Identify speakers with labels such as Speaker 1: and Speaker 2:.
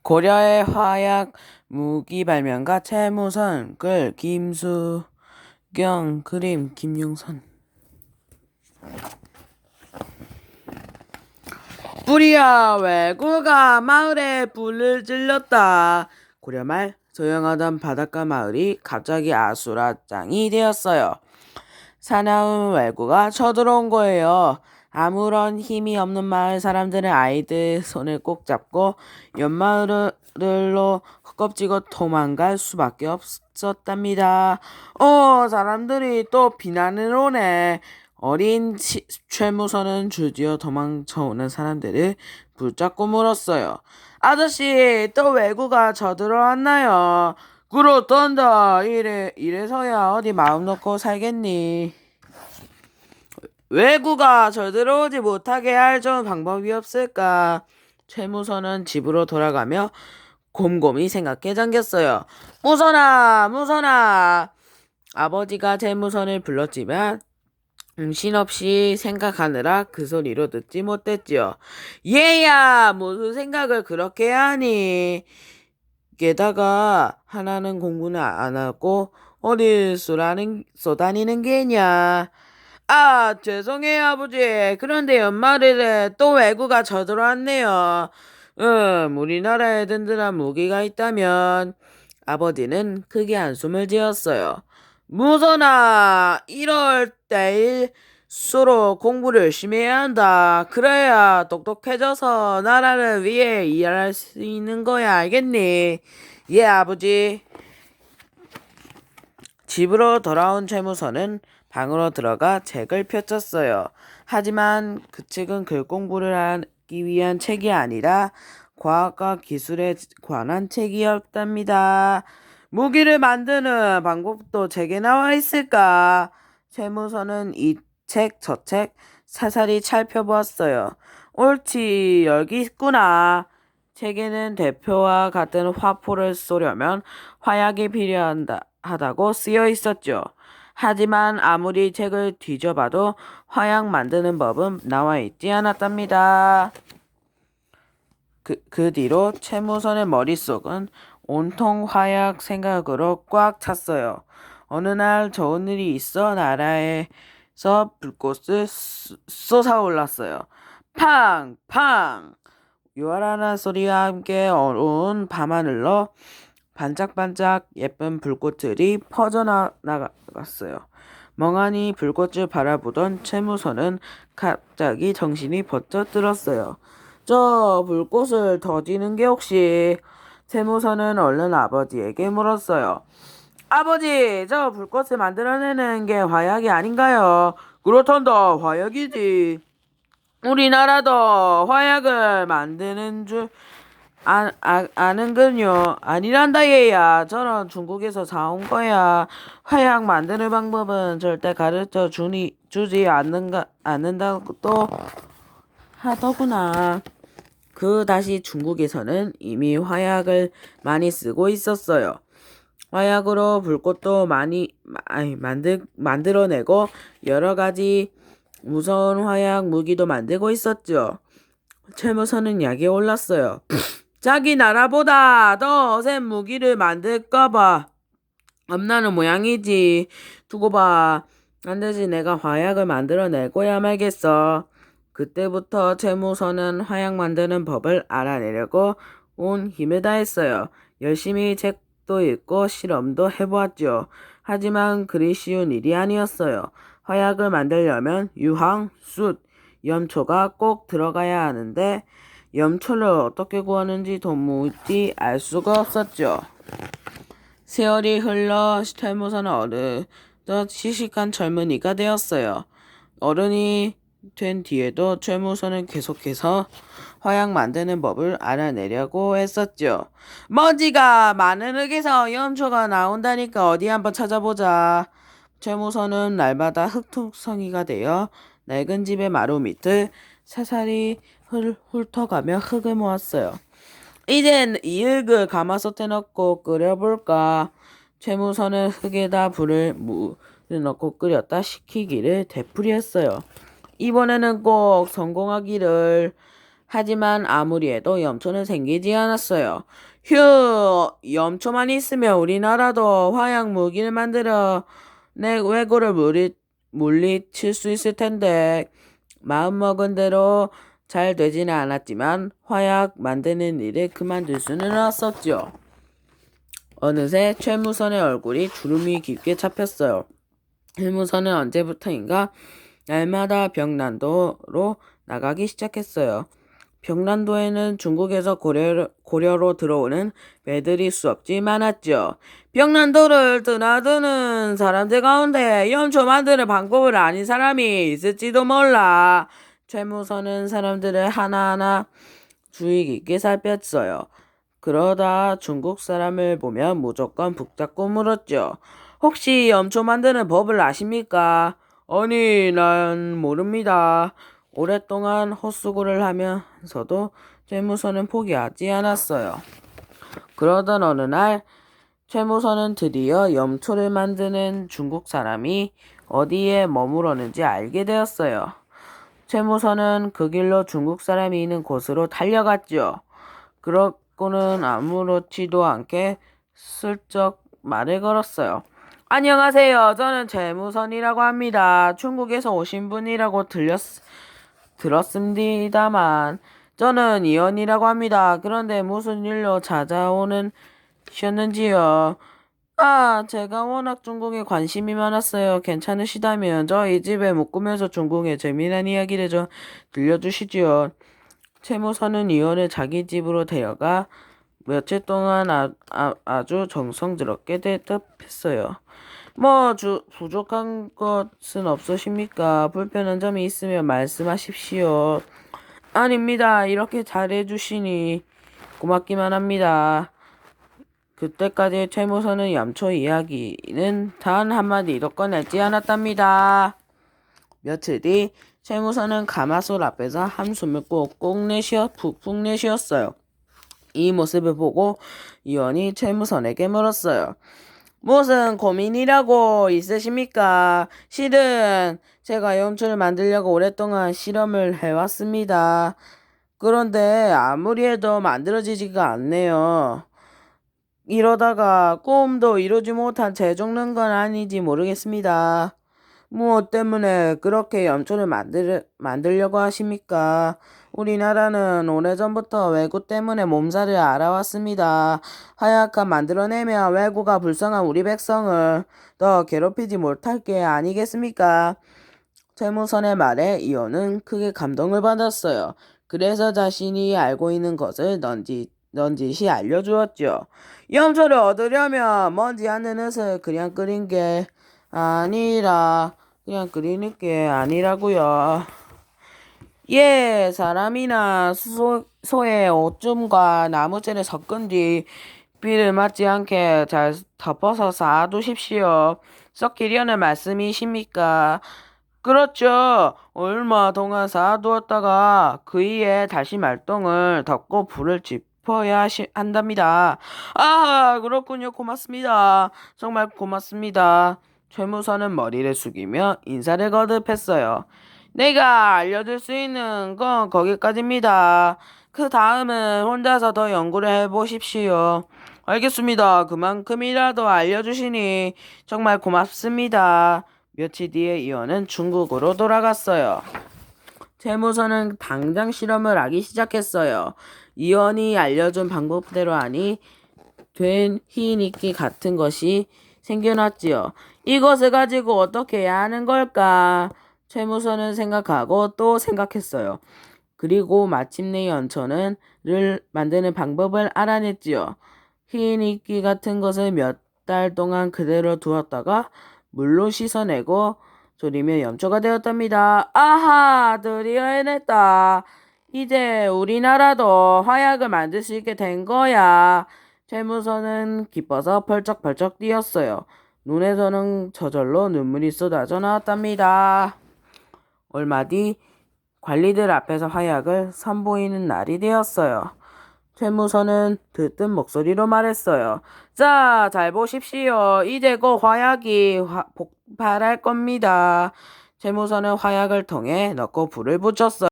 Speaker 1: 고려의 화약 무기 발명가 최무선, 글 김수경, 그림 김용선. 뿌리야, 왜구가 마을에 불을 질렀다. 고려말 조용하던 바닷가 마을이 갑자기 아수라장이 되었어요. 사나운 왜구가 쳐들어온 거예요. 아무런 힘이 없는 마을 사람들은 아이들 손을 꼭 잡고 옆마을로 헛겁지고 도망갈 수밖에 없었답니다. 사람들이 또 비난을 오네. 어린 최무선은 드디어 도망쳐오는 사람들을 붙잡고 물었어요. 아저씨, 또 왜구가 쳐들어왔나요? 그렇단다. 이래서야 어디 마음 놓고 살겠니? 왜구가 저들어오지 못하게 할 좋은 방법이 없을까? 최무선은 집으로 돌아가며 곰곰이 생각해 잠겼어요. 무선아, 무선아. 아버지가 최무선을 불렀지만 정신없이 생각하느라 그 소리로 듣지 못했지요. 얘야, 무슨 생각을 그렇게 하니? 게다가 하나는 공부는 안 하고 어딜 쏘다니는 게냐? 아, 죄송해요, 아버지. 그런데 연말에 또 왜구가 쳐들어왔네요. 우리나라에 든든한 무기가 있다면. 아버지는 크게 한숨을 지었어요. 무선아, 이럴 때일수록 공부를 열심히 해야 한다. 그래야 똑똑해져서 나라를 위해 일할 수 있는 거야, 알겠니? 예, 아버지. 집으로 돌아온 최무선은 방으로 들어가 책을 펼쳤어요. 하지만 그 책은 글 공부를 하기 위한 책이 아니라 과학과 기술에 관한 책이었답니다. 무기를 만드는 방법도 책에 나와 있을까? 최무선은 이 책, 저 책 사살이 살펴보았어요. 옳지, 여기 있구나. 책에는 대표와 같은 화포를 쏘려면 화약이 필요하다고 쓰여 있었죠. 하지만 아무리 책을 뒤져봐도 화약 만드는 법은 나와 있지 않았답니다. 그 뒤로 최무선의 머릿속은 온통 화약 생각으로 꽉 찼어요. 어느 날 좋은 일이 있어 나라에서 불꽃을 솟아올랐어요. 팡! 팡! 요란한 소리와 함께 어두운 밤하늘로 반짝반짝 예쁜 불꽃들이 퍼져나갔어요. 멍하니 불꽃을 바라보던 최무선은 갑자기 정신이 번쩍 들었어요. 저 불꽃을 터지는 게 혹시? 최무선은 얼른 아버지에게 물었어요. 아버지, 저 불꽃을 만들어내는 게 화약이 아닌가요? 그렇단다, 화약이지. 우리나라도 화약을 만드는 줄 아는군요. 아니란다 얘야. 저는 중국에서 사온 거야. 화약 만드는 방법은 절대 가르쳐 주지 않는다고 또 하더구나. 다시 중국에서는 이미 화약을 많이 쓰고 있었어요. 화약으로 불꽃도 많이 만들어내고 여러 가지 무서운 화약 무기도 만들고 있었죠. 최무선은 약에 올랐어요. 자기 나라보다 더 센 무기를 만들까봐 엄나는 모양이지. 두고 봐. 안되지, 내가 화약을 만들어내고야 말겠어. 그때부터 최무선은 화약 만드는 법을 알아내려고 온 힘을 다했어요. 열심히 책도 읽고 실험도 해보았죠. 하지만 그리 쉬운 일이 아니었어요. 화약을 만들려면 유황, 숯, 염초가 꼭 들어가야 하는데 염초를 어떻게 구하는지 도무지 알 수가 없었죠. 세월이 흘러 최무선은 어느덧 시식한 젊은이가 되었어요. 어른이 된 뒤에도 최무선은 계속해서 화약 만드는 법을 알아내려고 했었죠. 먼지가 많은 흙에서 염초가 나온다니까 어디 한번 찾아보자. 최무선은 날마다 흙투성이가 되어 낡은 집의 마루 밑을 사살이 훑어가며 흙을 모았어요. 이젠 이 흙을 가마솥에 넣고 끓여볼까. 최무선은 흙에다 물을 넣고 끓였다 식히기를 되풀이했어요. 이번에는 꼭 성공하기를. 하지만 아무리 해도 염초는 생기지 않았어요. 휴, 염초만 있으면 우리나라도 화약 무기를 만들어 내 왜구를 물리칠 수 있을 텐데 마음먹은 대로 잘 되지는 않았지만 화약 만드는 일을 그만둘 수는 없었죠. 어느새 최무선의 얼굴이 주름이 깊게 잡혔어요. 최무선은 언제부터인가 날마다 벽난도로 나가기 시작했어요. 벽난도에는 중국에서 고려로 들어오는 배들이 수없이 많았죠. 벽난도를 드나드는 사람들 가운데 염초 만드는 방법을 아는 사람이 있을지도 몰라. 최무선은 사람들을 하나하나 주의 깊게 살폈어요. 그러다 중국 사람을 보면 무조건 붙잡고 물었죠. 혹시 염초 만드는 법을 아십니까? 아니, 난 모릅니다. 오랫동안 헛수고를 하면서도 최무선은 포기하지 않았어요. 그러던 어느 날 최무선은 드디어 염초를 만드는 중국 사람이 어디에 머무르는지 알게 되었어요. 최무선은 그 길로 중국 사람이 있는 곳으로 달려갔죠. 그러고는 아무렇지도 않게 슬쩍 말을 걸었어요. 안녕하세요. 저는 최무선이라고 합니다. 중국에서 오신 분이라고 들었습니다만 저는 이원이라고 합니다. 그런데 무슨 일로 찾아오셨는지요? 제가 워낙 중국에 관심이 많았어요. 괜찮으시다면 저희 집에 묵으면서 중국의 재미난 이야기를 좀 들려주시지요. 최무선은 이원을 자기 집으로 데려가 며칠 동안 아주 정성스럽게 대접했어요. 부족한 것은 없으십니까? 불편한 점이 있으면 말씀하십시오. 아닙니다. 이렇게 잘해주시니 고맙기만 합니다. 그때까지 최무선은 염초 이야기는 단 한마디도 꺼내지 않았답니다. 며칠 뒤 최무선은 가마솥 앞에서 한숨을 푹푹 내쉬었어요. 이 모습을 보고 이원이 최무선에게 물었어요. 무슨 고민이라고 있으십니까? 실은 제가 염초를 만들려고 오랫동안 실험을 해왔습니다. 그런데 아무리 해도 만들어지지가 않네요. 이러다가 꿈도 이루지 못한 재 죽는 건 아닌지 모르겠습니다. 무엇 때문에 그렇게 염초를 만들려고 하십니까? 우리나라는 오래전부터 왜구 때문에 몸살을 앓아왔습니다. 하약한 만들어내면 왜구가 불쌍한 우리 백성을 더 괴롭히지 못할 게 아니겠습니까? 최무선의 말에 이호는 크게 감동을 받았어요. 그래서 자신이 알고 있는 것을 넌지시 알려주었죠. 염초를 얻으려면 먼지 않는 흙을 그냥 끓인 게 아니라 그냥 끓이는 게 아니라고요. 예, 사람이나 소의 오줌과 나무재를 섞은 뒤 비를 맞지 않게 잘 덮어서 쌓아두십시오. 썩기려는 말씀이십니까? 그렇죠. 얼마 동안 쌓아두었다가 그 위에 다시 말똥을 덮고 불을 지펴야 한답니다. 그렇군요. 고맙습니다. 정말 고맙습니다. 최무선은 머리를 숙이며 인사를 거듭했어요. 내가 알려줄 수 있는 건 거기까지입니다. 그 다음은 혼자서 더 연구를 해보십시오. 알겠습니다. 그만큼이라도 알려주시니 정말 고맙습니다. 며칠 뒤에 이원은 중국으로 돌아갔어요. 최무선은 당장 실험을 하기 시작했어요. 이원이 알려준 방법대로 하니 된 희인이끼 같은 것이 생겨났지요. 이것을 가지고 어떻게 해야 하는 걸까? 최무선은 생각하고 또 생각했어요. 그리고 마침내 연천을 만드는 방법을 알아냈지요. 희인이끼 같은 것을 몇 달 동안 그대로 두었다가 물로 씻어내고 졸이며 염초가 되었답니다. 드디어 해냈다. 이제 우리나라도 화약을 만들 수 있게 된 거야. 최무선은 기뻐서 펄쩍펄쩍 뛰었어요. 눈에서는 저절로 눈물이 쏟아져 나왔답니다. 얼마 뒤 관리들 앞에서 화약을 선보이는 날이 되었어요. 최무선은 들뜬 목소리로 말했어요. 자, 잘 보십시오. 이제 곧 화약이 폭발할 겁니다. 최무선은 화약을 통에 넣고 불을 붙였어요.